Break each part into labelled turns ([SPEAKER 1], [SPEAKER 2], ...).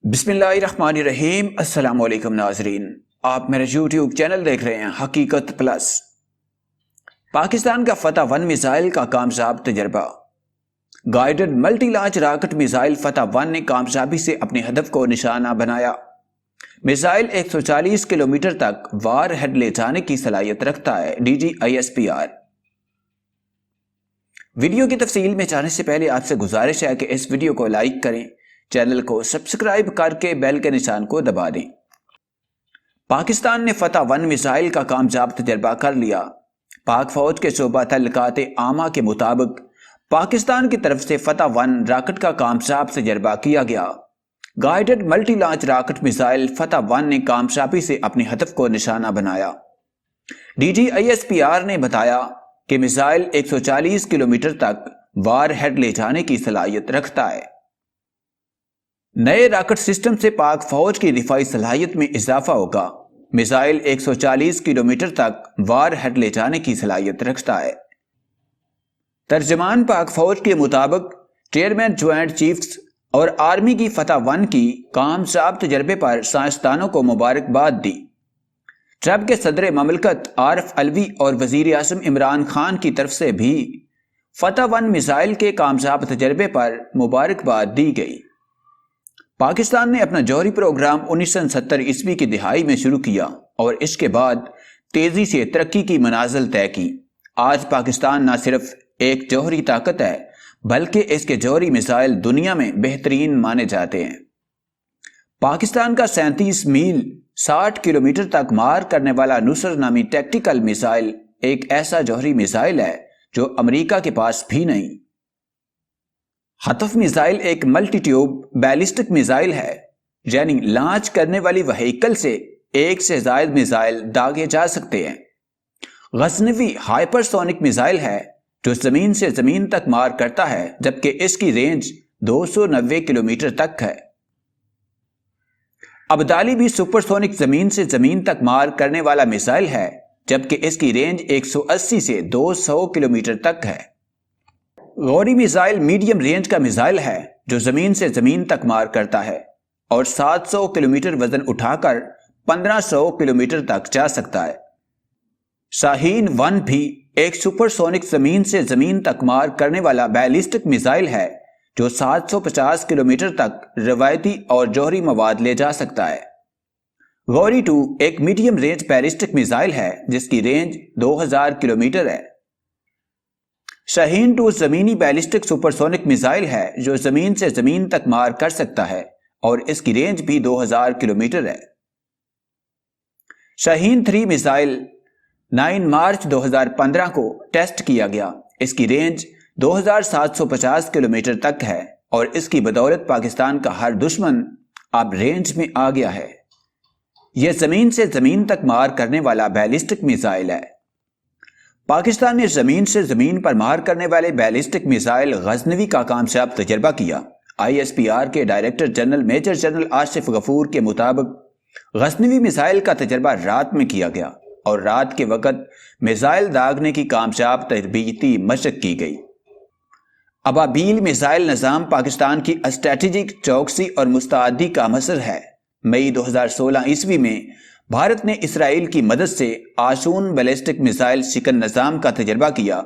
[SPEAKER 1] بسم اللہ الرحمن الرحیم۔ السلام علیکم ناظرین، آپ میرا یوٹیوب چینل دیکھ رہے ہیں حقیقت پلس۔ پاکستان کا فتح 1 میزائل کا کامیاب تجربہ۔ Guided multi launch rocket missile Fatah 1 نے کامیابی سے اپنے ہدف کو نشانہ بنایا۔ میزائل 140 کلومیٹر تک وار ہیڈ لے جانے کی صلاحیت رکھتا ہے۔ DGISPR۔ ویڈیو کی تفصیل میں جانے سے پہلے آپ سے گزارش ہے کہ اس ویڈیو کو لائک کریں، چینل کو سبسکرائب کر کے بیل کے نشان کو دبا دیں۔ پاکستان نے فتح 1 میزائل کا کامیاب تجربہ کر لیا۔ پاک فوج کے شعبہ تعلقات عامہ کے مطابق پاکستان کی طرف سے فتح 1 راکٹ کا کامیاب تجربہ کیا گیا۔ Guided multi launch rocket missile Fatah 1 نے کامیابی سے اپنے ہدف کو نشانہ بنایا۔ DGISPR نے بتایا کہ میزائل 140 کلومیٹر تک وار ہیڈ لے جانے کی صلاحیت رکھتا ہے۔ نئے راکٹ سسٹم سے پاک فوج کی دفاعی صلاحیت میں اضافہ ہوگا۔ میزائل 140 کلومیٹر تک وار ہیڈ لے جانے کی صلاحیت رکھتا ہے۔ ترجمان پاک فوج کے مطابق چیئرمین جوائنٹ چیفز اور آرمی کی فتح 1 کی کامیاب تجربے پر سائنسدانوں کو مبارکباد دی، جبکہ صدر مملکت عارف علوی اور وزیر اعظم عمران خان کی طرف سے بھی فتح 1 میزائل کے کامیاب تجربے پر مبارکباد دی گئی۔ پاکستان نے اپنا جوہری پروگرام 1970 کی دہائی میں شروع کیا اور اس کے بعد تیزی سے ترقی کی منازل طے کی۔ آج پاکستان نہ صرف ایک جوہری طاقت ہے بلکہ اس کے جوہری میزائل دنیا میں بہترین مانے جاتے ہیں۔ پاکستان کا 37 میل 60 کلومیٹر تک مار کرنے والا نصر نامی ٹیکٹیکل میزائل ایک ایسا جوہری میزائل ہے جو امریکہ کے پاس بھی نہیں۔ حطف میزائل ایک ملٹی ٹیوب بیلسٹک میزائل ہے، یعنی لانچ کرنے والی وہیکل سے ایک سے زائد میزائل داغے جا سکتے ہیں۔ غزنوی ہائپر سونک میزائل ہے جو زمین سے زمین تک مار کرتا ہے، جبکہ اس کی رینج 290 کلومیٹر تک ہے۔ ابدالی بھی سپر سونک زمین سے زمین تک مار کرنے والا میزائل ہے، جبکہ اس کی رینج 180 سے 200 کلومیٹر تک ہے۔ غوری میزائل میڈیم رینج کا میزائل ہے جو زمین سے زمین تک مار کرتا ہے اور 700 کلومیٹر وزن اٹھا کر 1500 کلومیٹر تک جا سکتا ہے۔ شاہین 1 بھی ایک سپر سونک زمین سے زمین تک مار کرنے والا بیلسٹک میزائل ہے جو 750 کلومیٹر تک روایتی اور جوہری مواد لے جا سکتا ہے۔ غوری 2 ایک میڈیم رینج بیلسٹک میزائل ہے جس کی رینج 2000 کلومیٹر ہے۔ شاہین 2 زمینی بیلسٹک سپر سونک میزائل ہے جو زمین سے زمین تک مار کر سکتا ہے اور اس کی رینج بھی 2000 کلومیٹر ہے۔ شاہین 3 میزائل 9 مارچ 2015 کو ٹیسٹ کیا گیا۔ اس کی رینج 2750 کلومیٹر تک ہے اور اس کی بدولت پاکستان کا ہر دشمن اب رینج میں آ گیا ہے۔ یہ زمین سے زمین تک مار کرنے والا بیلسٹک میزائل ہے۔ پاکستان نے زمین سے زمین پر مار کرنے والے بیلسٹک میزائل غزنوی کا کامیاب تجربہ کیا۔ ISPR کے director general major general Asif Ghafoor کے مطابق غزنوی میزائل کا تجربہ رات میں کیا گیا اور رات کے وقت میزائل داغنے کی کامیاب تربیتی مشق کی گئی۔ ابابیل میزائل نظام پاکستان کی اسٹریٹجک چوکسی اور مستعدی کا مظہر ہے۔ مئی 2016 میں بھارت نے اسرائیل کی مدد سے آسون بیلسٹک میزائل شکن نظام کا تجربہ کیا،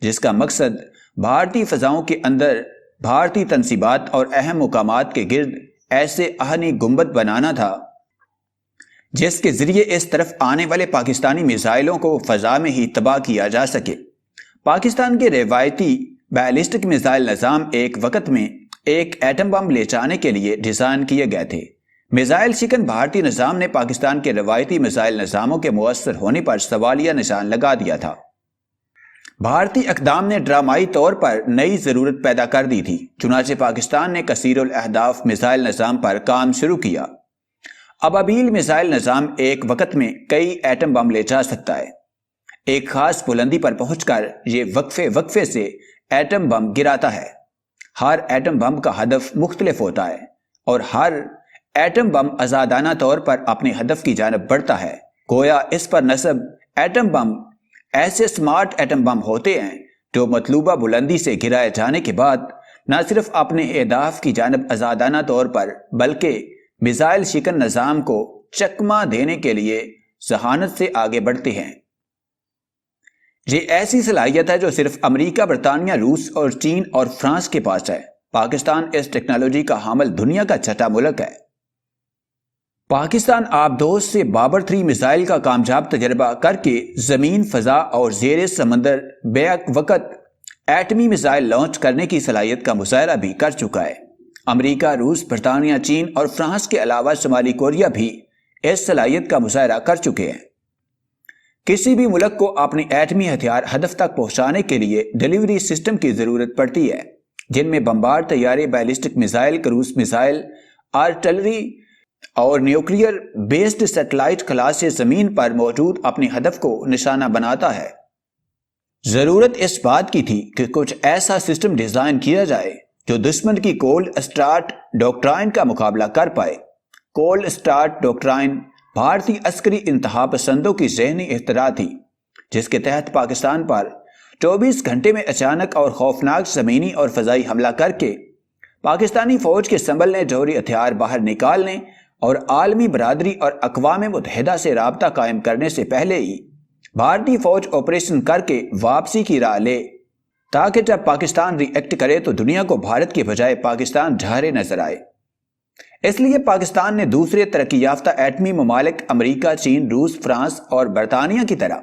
[SPEAKER 1] جس کا مقصد بھارتی فضاؤں کے اندر بھارتی تنصیبات اور اہم مقامات کے گرد ایسے آہنی گنبد بنانا تھا جس کے ذریعے اس طرف آنے والے پاکستانی میزائلوں کو فضا میں ہی تباہ کیا جا سکے۔ پاکستان کے روایتی بیلسٹک میزائل نظام ایک وقت میں ایک ایٹم بم لے جانے کے لیے ڈیزائن کیے گئے تھے۔ میزائل شکن بھارتی نظام نے پاکستان کے روایتی میزائل نظاموں کے مؤثر ہونے پر سوالیہ نشان لگا دیا تھا۔ بھارتی اقدام نے ڈرامائی طور پر نئی ضرورت پیدا کر دی تھی، چنانچہ پاکستان نے کثیر الاہداف میزائل نظام پر کام شروع کیا۔ ابابیل میزائل نظام ایک وقت میں کئی ایٹم بم لے جا سکتا ہے۔ ایک خاص بلندی پر پہنچ کر یہ وقفے سے ایٹم بم گراتا ہے۔ ہر ایٹم بم کا ہدف مختلف ہوتا ہے اور ہر ایٹم بم آزادانہ طور پر اپنے ہدف کی جانب بڑھتا ہے۔ گویا اس پر نصب ایٹم بم ایسے سمارٹ ایٹم بم ہوتے ہیں جو مطلوبہ بلندی سے گرائے جانے کے بعد نہ صرف اپنے اہداف کی جانب آزادانہ طور پر بلکہ میزائل شکن نظام کو چکمہ دینے کے لیے ذہانت سے آگے بڑھتے ہیں۔ یہ ایسی صلاحیت ہے جو صرف امریکہ، برطانیہ، روس اور چین اور فرانس کے پاس ہے۔ پاکستان اس ٹیکنالوجی کا حامل دنیا کا چھٹا ملک ہے۔ پاکستان آبدوز سے بابر 3 میزائل کا کامیاب تجربہ کر کے زمین، فضا اور زیر سمندر بیک وقت ایٹمی میزائل لانچ کرنے کی صلاحیت کا مظاہرہ بھی کر چکا ہے۔ امریکہ، روس، برطانیہ، چین اور فرانس کے علاوہ شمالی کوریا بھی اس صلاحیت کا مظاہرہ کر چکے ہیں۔ کسی بھی ملک کو اپنی ایٹمی ہتھیار ہدف تک پہنچانے کے لیے ڈیلیوری سسٹم کی ضرورت پڑتی ہے، جن میں بمبار طیارے، ballistic missile, cruise missile, artillery اور نیوکلیئر بیسڈ سیٹلائٹ کلاس سے زمین پر موجود اپنے ہدف کو نشانہ بناتا ہے۔ ضرورت اس بات کی تھی کہ کچھ ایسا سسٹم ڈیزائن کیا جائے جو دشمن کی کولڈ اسٹارٹ ڈاکٹرائن کا مقابلہ کر پائے۔ کولڈ اسٹارٹ ڈاکٹرائن بھارتی عسکری انتہا پسندوں کی ذہنی اختراع تھی، جس کے تحت پاکستان پر 24 گھنٹے میں اچانک اور خوفناک زمینی اور فضائی حملہ کر کے پاکستانی فوج کے سنبھلنے، جوہری ہتھیار باہر نکالنے اور عالمی برادری اور اقوام متحدہ سے رابطہ قائم کرنے سے پہلے ہی بھارتی فوج آپریشن کر کے واپسی کی راہ لے، تاکہ جب پاکستان ری ایکٹ کرے تو دنیا کو بھارت کے بجائے پاکستان جھارے نظر آئے۔ اس لیے پاکستان نے دوسرے ترقی یافتہ ایٹمی ممالک امریکہ، چین، روس، فرانس اور برطانیہ کی طرح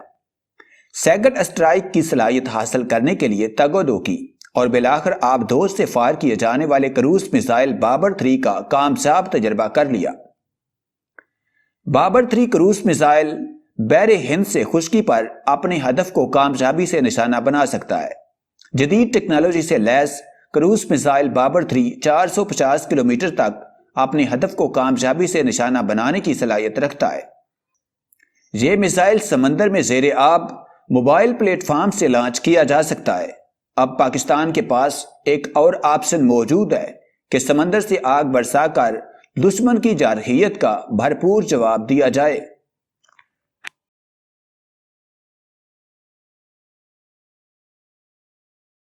[SPEAKER 1] سیکنڈ اسٹرائک کی صلاحیت حاصل کرنے کے لیے تگ و دو کی اور بالآخر آبدوز سے فائر کیے جانے والے کروز میزائل بابر 3 کا کامیاب تجربہ کر لیا۔ بابر 3 کروز میزائل بحر ہند سے خشکی پر اپنے ہدف کو کامیابی سے نشانہ بنا سکتا ہے۔ جدید ٹیکنالوجی سے لیس کروز میزائل بابر 3 450 کلومیٹر تک اپنے ہدف کو کامیابی سے نشانہ بنانے کی صلاحیت رکھتا ہے۔ یہ میزائل سمندر میں زیر آب موبائل پلیٹ فارم سے لانچ کیا جا سکتا ہے۔ اب پاکستان کے پاس ایک اور آپشن موجود ہے کہ سمندر سے آگ برسا کر دشمن کی جارحیت کا بھرپور جواب دیا جائے۔